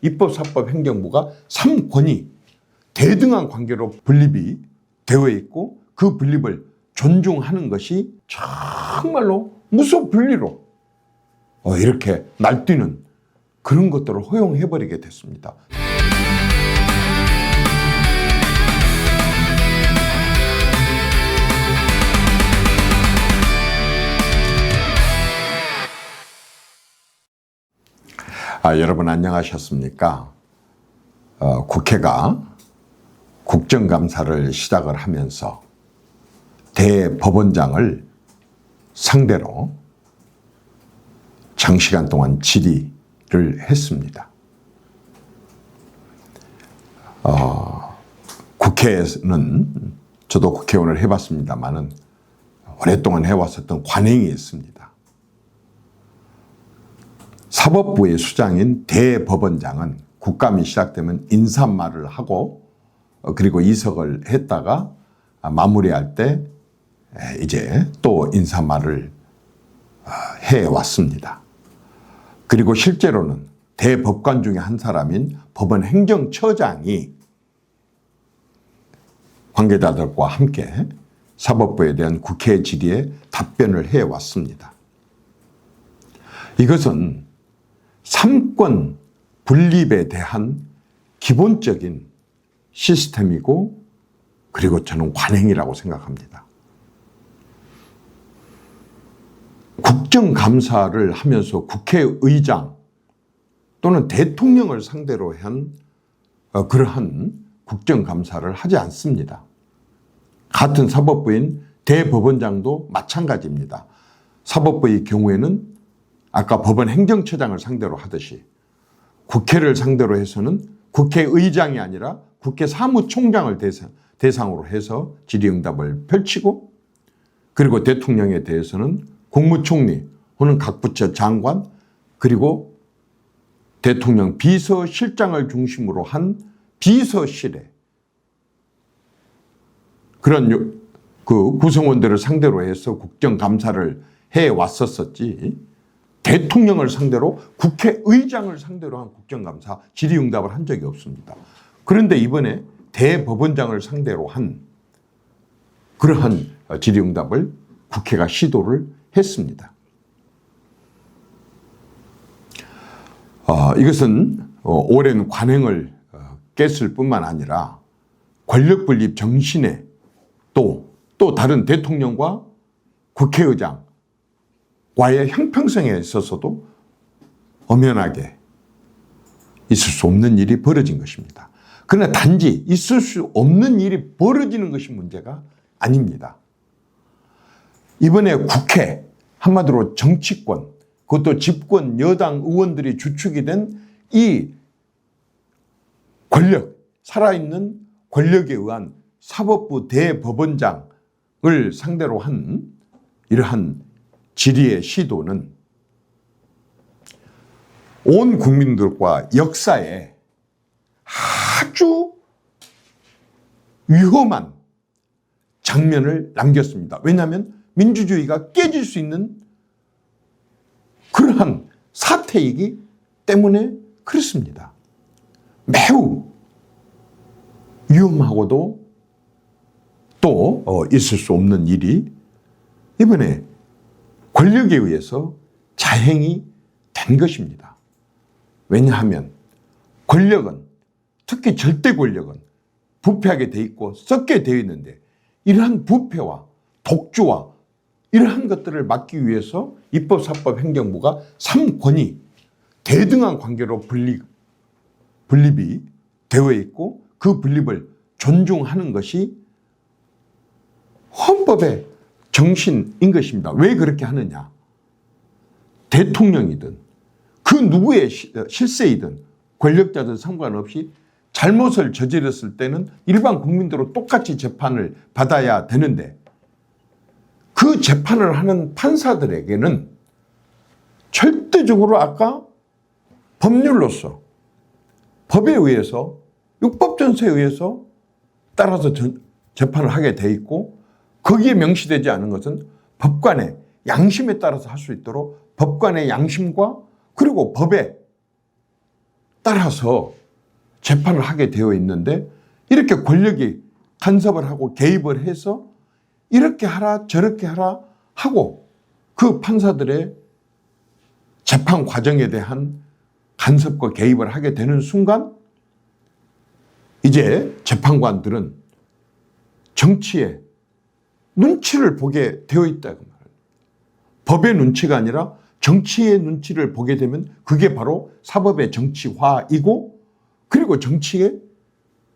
입법, 사법, 행정부가 3권이 대등한 관계로 분립이 되어 있고 그 분립을 존중하는 것이 정말로 무소불위로 이렇게 날뛰는 그런 것들을 허용해버리게 됐습니다. 여러분 안녕하셨습니까? 국회가 국정감사를 시작을 하면서 대법원장을 상대로 장시간 동안 질의를 했습니다. 국회에서는 저도 국회의원을 해봤습니다만은 오랫동안 해왔었던 관행이 있습니다. 사법부의 수장인 대법원장은 국감이 시작되면 인사말을 하고 그리고 이석을 했다가 마무리할 때 이제 또 인사말을 해왔습니다. 그리고 실제로는 대법관 중에 한 사람인 법원 행정처장이 관계자들과 함께 사법부에 대한 국회 질의에 답변을 해왔습니다. 이것은 3권 분립에 대한 기본적인 시스템이고 그리고 저는 관행이라고 생각합니다. 국정감사를 하면서 국회의장 또는 대통령을 상대로 한 그러한 국정감사를 하지 않습니다. 같은 사법부인 대법원장도 마찬가지입니다. 사법부의 경우에는 아까 법원 행정처장을 상대로 하듯이 국회를 상대로 해서는 국회의장이 아니라 국회 사무총장을 대상으로 해서 질의응답을 펼치고 그리고 대통령에 대해서는 국무총리 혹은 각 부처 장관 그리고 대통령 비서실장을 중심으로 한 비서실에 그런 그 구성원들을 상대로 해서 국정감사를 해왔었지 대통령을 상대로 국회의장을 상대로 한 국정감사 질의응답을 한 적이 없습니다. 그런데 이번에 대법원장을 상대로 한 그러한 질의응답을 국회가 시도를 했습니다. 이것은 오랜 관행을 깼을 뿐만 아니라 권력분립 정신에 또 다른 대통령과 국회의장 과의 형평성에 있어서도 엄연하게 있을 수 없는 일이 벌어진 것입니다. 그러나 단지 있을 수 없는 일이 벌어지는 것이 문제가 아닙니다. 이번에 국회, 한마디로 정치권, 그것도 집권 여당 의원들이 주축이 된 이 권력, 살아있는 권력에 의한 사법부 대법원장을 상대로 한 이러한 질의의 시도는 온 국민들과 역사에 아주 위험한 장면을 남겼습니다. 왜냐하면 민주주의가 깨질 수 있는 그러한 사태이기 때문에 그렇습니다. 매우 위험하고도 또 있을 수 없는 일이 이번에 권력에 의해서 자행이 된 것입니다. 왜냐하면 권력은 특히 절대 권력은 부패하게 돼 있고 썩게 되어 있는데 이러한 부패와 독주와 이러한 것들을 막기 위해서 입법, 사법, 행정부가 3권이 대등한 관계로 분립이 되어 있고 그 분립을 존중하는 것이 헌법의 정신인 것입니다. 왜 그렇게 하느냐? 대통령이든 그 누구의 실세이든 권력자든 상관없이 잘못을 저질렀을 때는 일반 국민들로 똑같이 재판을 받아야 되는데 그 재판을 하는 판사들에게는 절대적으로 아까 법률로서 법에 의해서 육법전서에 의해서 따라서 재판을 하게 돼 있고 거기에 명시되지 않은 것은 법관의 양심에 따라서 할 수 있도록 법관의 양심과 그리고 법에 따라서 재판을 하게 되어 있는데 이렇게 권력이 간섭을 하고 개입을 해서 이렇게 하라 저렇게 하라 하고 그 판사들의 재판 과정에 대한 간섭과 개입을 하게 되는 순간 이제 재판관들은 정치의 눈치를 보게 되어 있다고 말합니다. 법의 눈치가 아니라 정치의 눈치를 보게 되면 그게 바로 사법의 정치화이고 그리고 정치의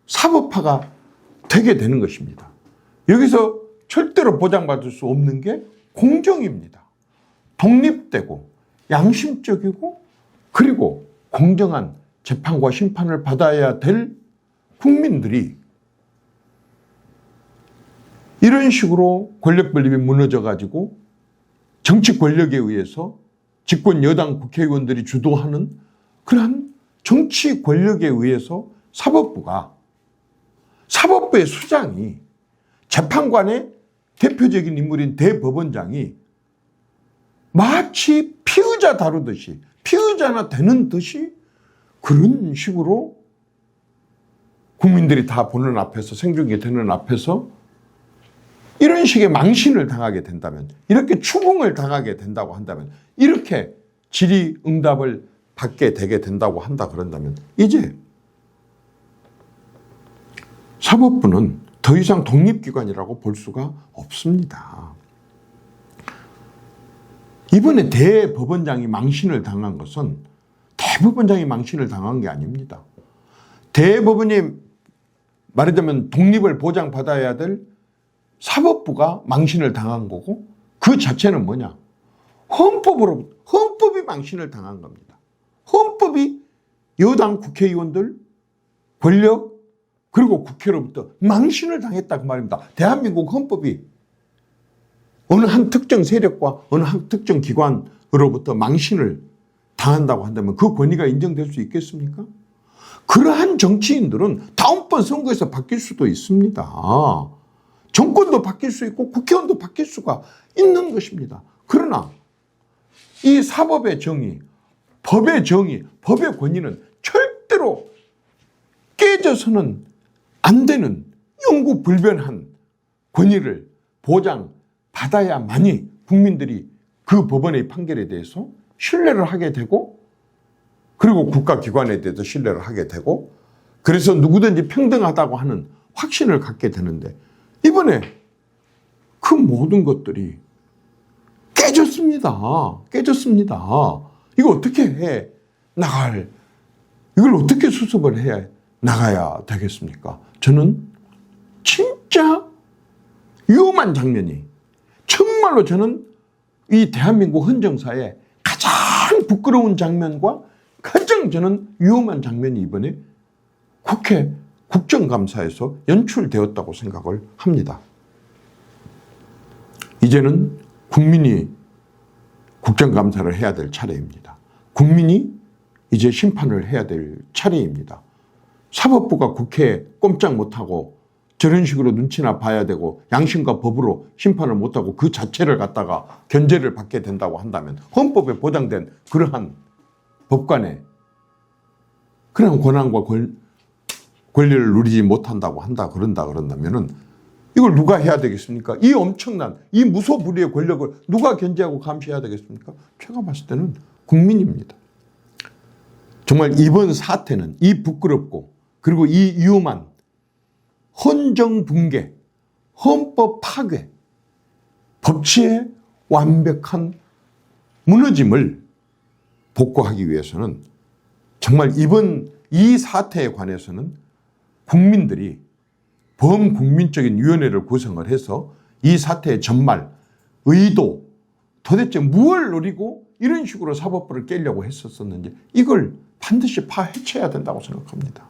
사법화가 되게 되는 것입니다. 여기서 절대로 보장받을 수 없는 게 공정입니다. 독립되고 양심적이고 그리고 공정한 재판과 심판을 받아야 될 국민들이 이런 식으로 권력 분립이 무너져가지고 정치 권력에 의해서 집권 여당 국회의원들이 주도하는 그러한 정치 권력에 의해서 사법부의 수장이 재판관의 대표적인 인물인 대법원장이 마치 피의자 다루듯이 피의자나 되는 듯이 그런 식으로 국민들이 다 보는 앞에서 생중계 되는 앞에서 이런 식의 망신을 당하게 된다면 이렇게 추궁을 당하게 된다고 한다면 이렇게 질의응답을 받게 되게 된다고 한다 그런다면 이제 사법부는 더 이상 독립기관이라고 볼 수가 없습니다. 이번에 대법원장이 망신을 당한 것은 대법원장이 망신을 당한 게 아닙니다. 대법원이 말하자면 독립을 보장받아야 될 사법부가 망신을 당한 거고 그 자체는 뭐냐? 헌법이 망신을 당한 겁니다. 헌법이 여당 국회의원들, 권력 그리고 국회로부터 망신을 당했다 그 말입니다. 대한민국 헌법이 어느 한 특정 세력과 어느 한 특정 기관으로부터 망신을 당한다고 한다면 그 권위가 인정될 수 있겠습니까? 그러한 정치인들은 다음번 선거에서 바뀔 수도 있습니다. 정권도 바뀔 수 있고 국회의원도 바뀔 수가 있는 것입니다. 그러나 이 사법의 정의, 법의 정의, 법의 권위는 절대로 깨져서는 안 되는 영구불변한 권위를 보장받아야만이 국민들이 그 법원의 판결에 대해서 신뢰를 하게 되고 그리고 국가기관에 대해서 신뢰를 하게 되고 그래서 누구든지 평등하다고 하는 확신을 갖게 되는데 이번에 그 모든 것들이 깨졌습니다. 이거 어떻게 해 나갈, 이걸 어떻게 수습을 해 나가야 되겠습니까? 저는 진짜 위험한 장면이 정말로 저는 이 대한민국 헌정사에 가장 부끄러운 장면과 가장 저는 위험한 장면이 이번에 국회 국정감사에서 연출되었다고 생각을 합니다. 이제는 국민이 국정감사를 해야 될 차례입니다. 국민이 이제 심판을 해야 될 차례입니다. 사법부가 국회에 꼼짝 못하고 저런 식으로 눈치나 봐야 되고 양심과 법으로 심판을 못하고 그 자체를 갖다가 견제를 받게 된다고 한다면 헌법에 보장된 그러한 법관의 그런 권한과 권리를 누리지 못한다고 그런다면은 이걸 누가 해야 되겠습니까? 이 엄청난 이 무소불위의 권력을 누가 견제하고 감시해야 되겠습니까? 제가 봤을 때는 국민입니다. 정말 이번 사태는 이 부끄럽고 그리고 이 위험한 헌정 붕괴, 헌법 파괴, 법치의 완벽한 무너짐을 복구하기 위해서는 정말 이번 이 사태에 관해서는 국민들이 범국민적인 위원회를 구성을 해서 이 사태의 전말, 의도, 도대체 무엇을 노리고 이런 식으로 사법부를 깨려고 했었는지 이걸 반드시 파헤쳐야 된다고 생각합니다.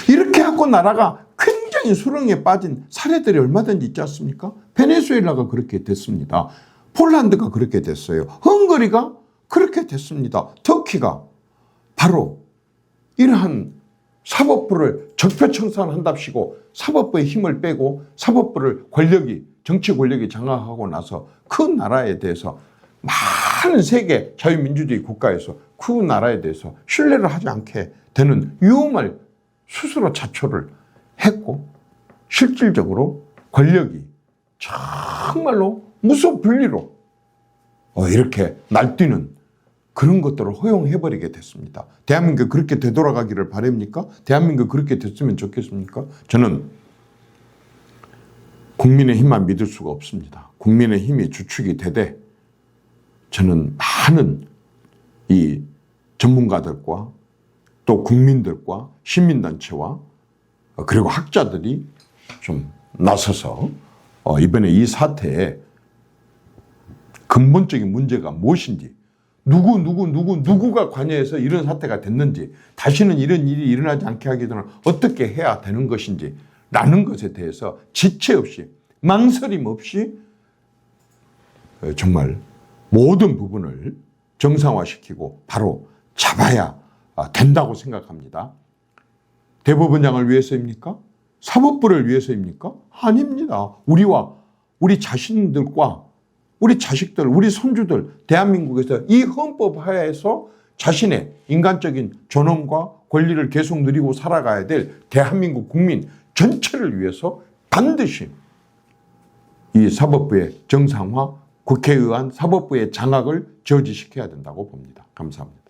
이렇게 하고 나라가 굉장히 수렁에 빠진 사례들이 얼마든지 있지 않습니까? 베네수엘라가 그렇게 됐습니다. 폴란드가 그렇게 됐어요. 헝가리가 그렇게 됐습니다. 터키가 바로 이러한 사법부를 적폐청산한답시고 사법부의 힘을 빼고 사법부를 정치 권력이 장악하고 나서 그 나라에 대해서 많은 세계 자유민주주의 국가에서 그 나라에 대해서 신뢰를 하지 않게 되는 위험을 스스로 자초를 했고, 실질적으로 권력이 정말로 무소불위로 이렇게 날뛰는 그런 것들을 허용해버리게 됐습니다. 대한민국 그렇게 되돌아가기를 바랍니까? 대한민국 그렇게 됐으면 좋겠습니까? 저는 국민의힘만 믿을 수가 없습니다. 국민의힘이 주축이 되되 저는 많은 이 전문가들과 또 국민들과 시민단체와 그리고 학자들이 좀 나서서 이번에 이 사태에 근본적인 문제가 무엇인지, 누구가 관여해서 이런 사태가 됐는지, 다시는 이런 일이 일어나지 않게 하기 전에 어떻게 해야 되는 것인지 라는 것에 대해서 지체 없이, 망설임 없이 정말 모든 부분을 정상화시키고 바로 잡아야 된다고 생각합니다. 대법원장을 위해서입니까? 사법부를 위해서입니까? 아닙니다. 우리와 우리 자신들과 우리 자식들, 우리 손주들, 대한민국에서 이 헌법 하에서 자신의 인간적인 존엄과 권리를 계속 누리고 살아가야 될 대한민국 국민 전체를 위해서 반드시 이 사법부의 정상화, 국회에 의한 사법부의 장악을 저지시켜야 된다고 봅니다. 감사합니다.